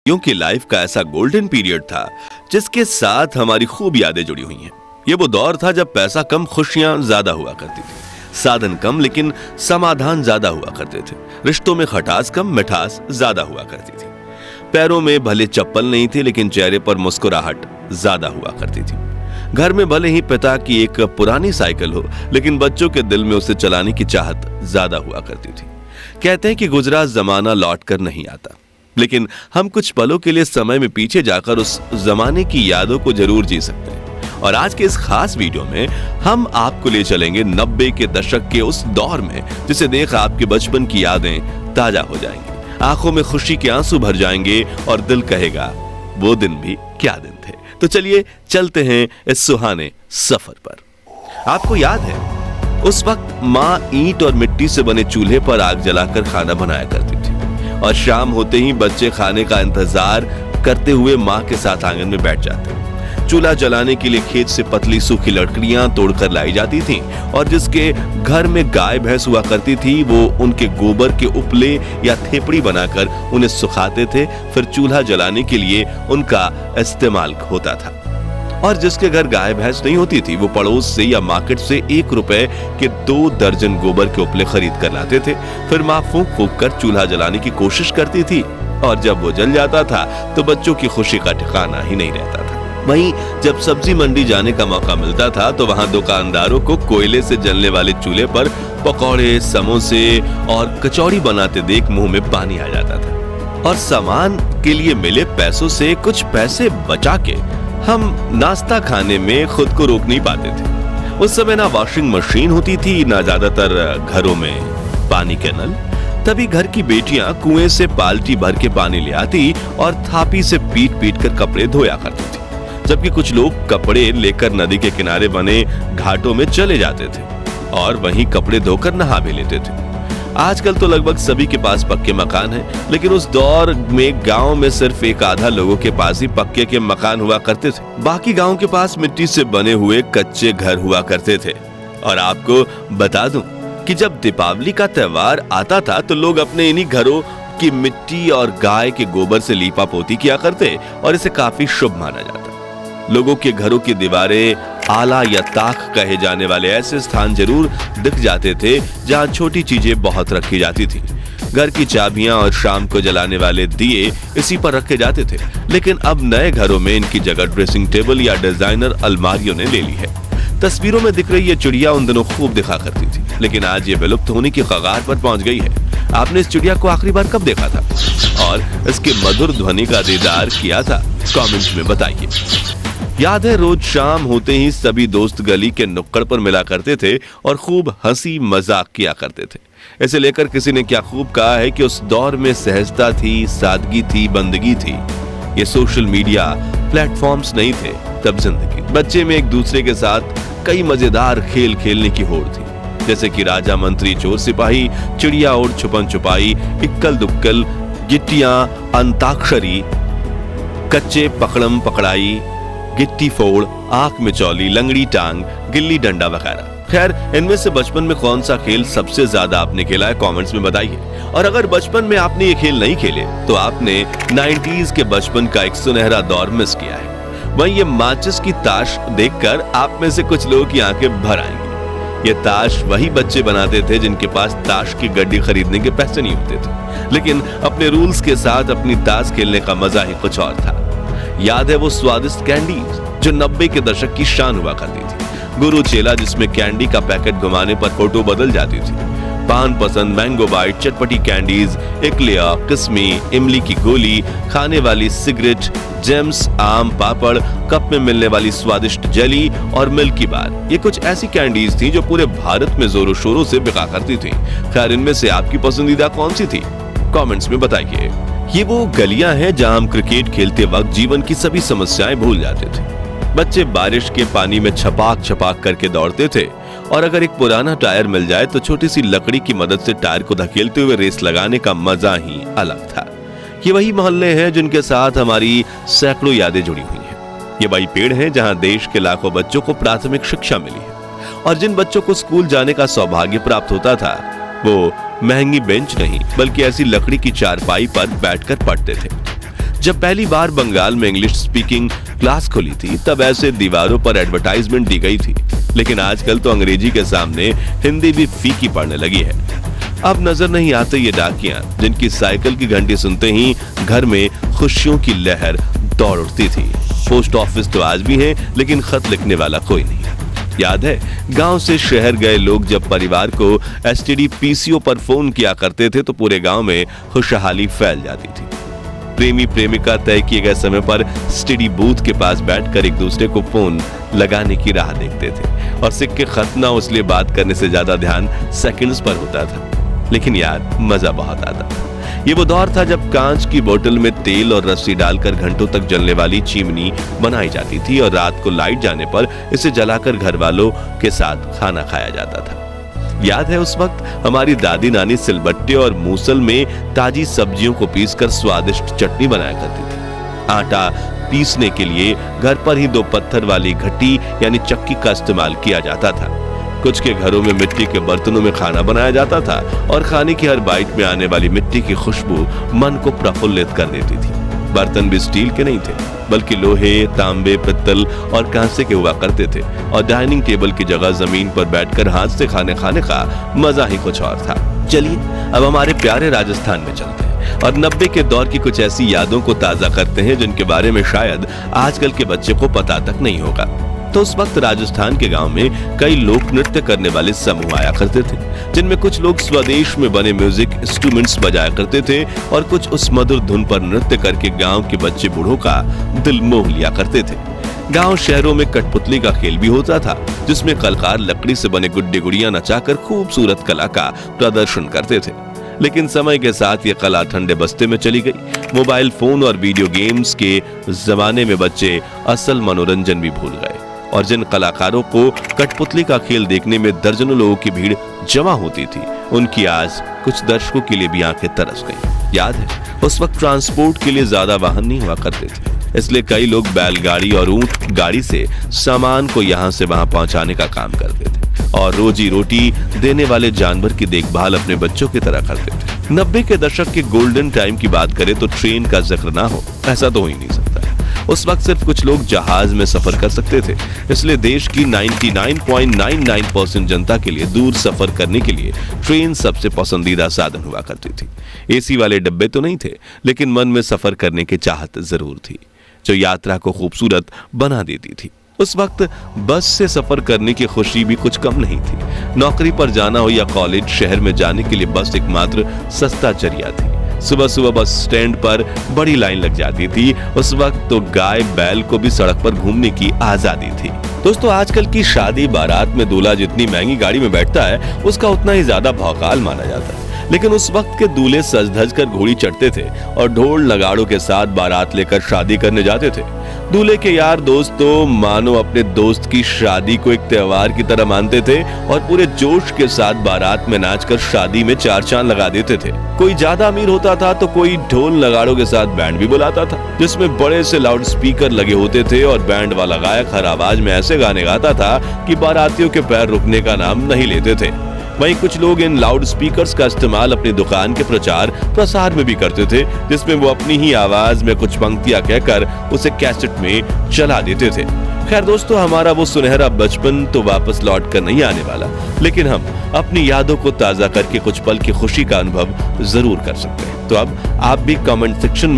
क्योंकि लाइफ का ऐसा गोल्डन पीरियड था जिसके साथ हमारी खूब यादें जुड़ी हुई हैं। ये वो दौर था जब पैसा कम, खुशियां ज्यादा हुआ करती थी, साधन कम लेकिन समाधान ज्यादा हुआ करते थे, रिश्तों में खटास कम, मिठास ज्यादा हुआ करती थी। पैरों में भले चप्पल नहीं थी लेकिन चेहरे पर मुस्कुराहट ज्यादा हुआ करती थी। घर में भले ही पिता की एक पुरानी साइकिल हो लेकिन बच्चों के दिल में उसे चलाने की चाहत ज्यादा हुआ करती थी। कहते हैं कि गुजरा जमाना लौट कर नहीं आता, लेकिन हम कुछ पलों के लिए समय में पीछे जाकर उस जमाने की यादों को जरूर जी सकते हैं। और आज के इस खास वीडियो में हम आपको ले चलेंगे 90 के दशक के उस दौर में जिसे देख आपके बचपन की यादें ताजा हो जाएंगी, आंखों में खुशी के आंसू भर जाएंगे और दिल कहेगा वो दिन भी क्या दिन थे। तो चलिए चलते हैं इस सुहाने सफर पर। आपको याद है उस वक्त माँ ईंट और मिट्टी से बने चूल्हे पर आग जलाकर खाना बनाया करती थी और शाम होते ही बच्चे खाने का इंतजार करते हुए माँ के साथ आंगन में बैठ जाते। चूल्हा जलाने के लिए खेत से पतली सूखी लकड़ियां तोड़कर लाई जाती थीं और जिसके घर में गाय भैंस हुआ करती थी वो उनके गोबर के उपले या थेपड़ी बनाकर उन्हें सुखाते थे। फिर चूल्हा जलाने के लिए उनका इस्तेमाल होता था। और जिसके घर गाय भैंस नहीं होती थी वो पड़ोस से या मार्केट से 1 रुपए के 2 दर्जन गोबर के उपले खरीद कर लाते थे। फिर माँ फूंक फूंक कर चूल्हा जलाने की कोशिश करती थी और जब वो जल जाता था तो बच्चों की खुशी का ठिकाना ही नहीं रहता था। वहीं जब सब्जी मंडी जाने का मौका मिलता था तो वहां दुकानदारों को कोयले से जलने वाले चूल्हे पर पकौड़े, समोसे और कचौड़ी बनाते देख मुंह में पानी आ जाता था। और सामान के लिए मिले पैसों से कुछ पैसे बचा के हम नाश्ता खाने में खुद को रोक नहीं पाते थे। उस समय ना वॉशिंग मशीन होती थी, ना ज्यादातर घरों में पानी के नल। तभी घर की बेटियां कुएं से बाल्टी भर के पानी ले आती और थापी से पीट पीट कर कपड़े धोया करती थी, जबकि कुछ लोग कपड़े लेकर नदी के किनारे बने घाटों में चले जाते थे और वहीं कपड़े धोकर नहा भी लेते थे। आजकल तो लगभग सभी के पास पक्के मकान हैं, लेकिन उस दौर में गांव में सिर्फ एक आधा लोगों के पास ही पक्के के मकान हुआ करते थे। बाकी गांव के पास मिट्टी से बने हुए कच्चे घर हुआ करते थे। और आपको बता दूं कि जब दीपावली का त्योहार आता था तो लोग अपने इन्हीं घरों की मिट्टी और गाय के गोबर से लीपा पोती किया करते और इसे काफी शुभ माना जाता। लोगों के घरों की दीवारें आला या ताक कहे जाने वाले ऐसे स्थान जरूर दिख जाते थे जहां छोटी चीजें बहुत रखी जाती थी। घर की चाबियां और शाम को जलाने वाले दिए इसी पर रखे जाते थे, लेकिन अब नए घरों में इनकी जगह ड्रेसिंग टेबल या डिजाइनर अलमारियों ने ले ली है। तस्वीरों में दिख रही ये चिड़िया उन दिनों खूब दिखा करती थी, लेकिन आज ये विलुप्त होने की कगार पर पहुंच गई है। आपने इस चिड़िया को आखिरी बार कब देखा था और इसके मधुर ध्वनि का दीदार किया था? कमेंट में बताइए। याद है रोज शाम होते ही सभी दोस्त गली के नुक्कड़ पर मिला करते थे और खूब हंसी मजाक किया करते थे। इसे लेकर किसी ने क्या खूब कहा है कि उस दौर में सहजता थी, सादगी थी, बंदगी थी। ये सोशल मीडिया प्लेटफॉर्म्स नहीं थे तब जिंदगी। बच्चे में एक दूसरे के साथ कई मजेदार खेल खेलने की होड़ थी, जैसे कि राजा मंत्री चोर सिपाही, चिड़िया और छुपन छुपाई, इक्कल दुक्कल, गिट्टियां, अंताक्षरी, कच्चे पकड़म पकड़ाई, गिट्टी फोड़, आंख में चौली, लंगड़ी टांग, गिल्ली डंडा वगैरह। खैर, इनमें से बचपन में कौन सा खेल सबसे ज्यादा आपने खेला है कमेंट्स में बताइए। और अगर बचपन में आपने ये खेल नहीं खेले तो आपने 90s के बचपन का एक सुनहरा दौर मिस किया है। वहीं ये माचिस की ताश देखकर आप में से कुछ लोगों की आंखें भर आएंगी। ये ताश वही बच्चे बनाते थे जिनके पास ताश की गड्डी खरीदने के पैसे नहीं होते थे, लेकिन अपने रूल्स के साथ अपनी ताश खेलने का मजा ही कुछ और था। याद है वो स्वादिष्ट कैंडीज जो 90 के दशक की शान हुआ करती थी। गुरु चेला जिसमें कैंडी का पैकेट घुमाने पर फोटो बदल जाती थी। पान पसंद, मैंगो बाइट, चटपटी कैंडीज, इकलिया, किस्मी, इमली की गोली, खाने वाली सिगरेट, जेम्स, आम पापड़, कप में मिलने वाली स्वादिष्ट जेली और मिल्की बार। ये कुछ ऐसी कैंडीज थी जो पूरे भारत में जोरों शोरों से बिका करती थी। खैर, इनमें से आपकी पसंदीदा कौन सी थी? कमेंट्स में बताइए। ये वो गलियां हैं जहां हम क्रिकेट खेलते वक्त जीवन की सभी समस्याएं भूल जाते थे। बच्चे बारिश के पानी में छपाक छपाक करके दौड़ते थे और अगर एक पुराना टायर मिल जाए तो छोटी सी लकड़ी की मदद से टायर को धकेलते हुए रेस लगाने का मजा ही अलग था। ये वही मोहल्ले हैं जिनके साथ हमारी सैकड़ों यादें जुड़ी हुई हैं। ये वही पेड़ हैं जहां देश के लाखों बच्चों को प्राथमिक शिक्षा मिली है और जिन बच्चों को स्कूल जाने का सौभाग्य प्राप्त होता था वो महंगी बेंच नहीं बल्कि ऐसी लकड़ी की चारपाई पर बैठकर पढ़ते थे। जब पहली बार बंगाल में इंग्लिश स्पीकिंग क्लास खुली थी तब ऐसे दीवारों पर एडवर्टाइजमेंट दी गई थी, लेकिन आजकल तो अंग्रेजी के सामने हिंदी भी फीकी पड़ने लगी है। अब नजर नहीं आते ये डाकियां जिनकी साइकिल की घंटी सुनते ही घर में खुशियों की लहर दौड़ उठती थी। पोस्ट ऑफिस तो आज भी है, लेकिन खत लिखने वाला कोई नहीं। याद है, गांव से शहर गए लोग जब परिवार को एसटीडी पीसीओ पर फोन किया करते थे तो पूरे गांव में खुशहाली फैल जाती थी। प्रेमी प्रेमिका तय किए गए समय पर एसटीडी बूथ के पास बैठकर एक दूसरे को फोन लगाने की राह देखते थे और सिक्के खत ना हो इसलिए बात करने से ज्यादा ध्यान सेकंड्स पर होता था। लेकिन यार, मजा बहुत आता था। ये वो दौर था जब कांच की बोतल में तेल और रस्सी डालकर घंटों तक जलने वाली चिमनी बनाई जाती थी और रात को लाइट जाने पर इसे जलाकर घर वालों के साथ खाना खाया जाता था। याद है, उस वक्त हमारी दादी नानी सिलबट्टे और मूसल में ताजी सब्जियों को पीसकर स्वादिष्ट चटनी बनाया करती थी। आटा पीसने के लिए घर पर ही 2 पत्थर वाली घटी यानी चक्की का इस्तेमाल किया जाता था। कुछ के घरों में मिट्टी के बर्तनों में खाना बनाया जाता था और खाने की हर बाइट में आने वाली मिट्टी की खुशबू मन को प्रफुल्लित कर देती थी। बर्तन भी स्टील के नहीं थे, बल्कि लोहे, तांबे, पित्तल और कांसे के हुआ करते थे और डाइनिंग टेबल की जगह जमीन पर बैठकर हाथ से खाने का मजा ही कुछ और था। चलिए अब हमारे प्यारे राजस्थान में चलते हैं और 90 के दौर की कुछ ऐसी यादों को ताजा करते हैं जिनके बारे में शायद आजकल के बच्चे को पता तक नहीं होगा। तो उस वक्त राजस्थान के गांव में कई लोक नृत्य करने वाले समूह आया करते थे, जिनमें कुछ लोग स्वदेश में बने म्यूजिक इंस्ट्रूमेंट्स बजाया करते थे और कुछ उस मधुर धुन पर नृत्य करके गांव के बच्चे बूढ़ों का दिल मोह लिया करते थे। गांव शहरों में कठपुतली का खेल भी होता था, जिसमें कलाकार लकड़ी से बने गुड्डे गुड़ियां नचाकर खूबसूरत कला का प्रदर्शन करते थे। लेकिन समय के साथ ये कला ठंडे बस्ते में चली गई। मोबाइल फोन और वीडियो गेम्स के जमाने में बच्चे असल मनोरंजन भी भूल गए और जिन कलाकारों को कठपुतली का खेल देखने में दर्जनों लोगों की भीड़ जमा होती थी, उनकी आज कुछ दर्शकों के लिए भी आंखें तरस गईं। याद है, उस वक्त ट्रांसपोर्ट के लिए ज्यादा वाहन नहीं हुआ करते थे, इसलिए कई लोग बैलगाड़ी और ऊंट गाड़ी से सामान को यहां से वहां पहुंचाने का काम करते थे और रोजी रोटी देने वाले जानवर की देखभाल अपने बच्चों की तरह करते थे। 90 के दशक के गोल्डन टाइम की बात करें तो ट्रेन का जिक्र ना हो, ऐसा तो हो ही नहीं सकता। उस वक्त सिर्फ कुछ लोग जहाज में सफर कर सकते थे, इसलिए देश की 99.99% जनता के लिए दूर सफर करने के लिए ट्रेन सबसे पसंदीदा साधन हुआ करती थी। एसी वाले डब्बे तो नहीं थे, लेकिन मन में सफर करने की चाहत जरूर थी, जो यात्रा को खूबसूरत बना देती थी। उस वक्त बस से सफर करने की खुशी भी कुछ कम नहीं थी। नौकरी पर जाना हो या कॉलेज, शहर में जाने के लिए बस एकमात्र सस्ता जरिया थी। सुबह सुबह बस स्टैंड पर बड़ी लाइन लग जाती थी। उस वक्त तो गाय बैल को भी सड़क पर घूमने की आजादी थी। दोस्तों, आजकल की शादी बारात में दूल्हा जितनी महंगी गाड़ी में बैठता है, उसका उतना ही ज्यादा भौकाल माना जाता है। लेकिन उस वक्त के दूल्हे सज धज कर घोड़ी चढ़ते थे और ढोल नगाड़ों के साथ बारात लेकर शादी करने जाते थे। दूल्हे के यार दोस्त तो मानो अपने दोस्त की शादी को एक त्योहार की तरह मानते थे और पूरे जोश के साथ बारात में नाचकर शादी में 4 चांद लगा देते थे। कोई ज्यादा अमीर होता था तो कोई ढोल नगाड़ों के साथ बैंड भी बुलाता था, जिसमें बड़े से लाउड स्पीकर लगे होते थे और बैंड वाला गायक हर आवाज में ऐसे गाने गाता था कि बारातियों के पैर रुकने का नाम नहीं लेते थे। वहीं कुछ लोग इन लाउड स्पीकर्स का इस्तेमाल अपनी दुकान के प्रचार प्रसार में भी करते थे, जिसमें वो अपनी ही आवाज में कुछ पंक्तियां कहकर उसे कैसेट में चला देते थे। खैर दोस्तों, हमारा वो सुनहरा बचपन तो वापस लौट कर नहीं आने वाला, लेकिन हम अपनी यादों को ताजा करके कुछ पल की खुशी का अनुभव जरूर कर सकते हैं। तो अब आप भी कमेंट सेक्शन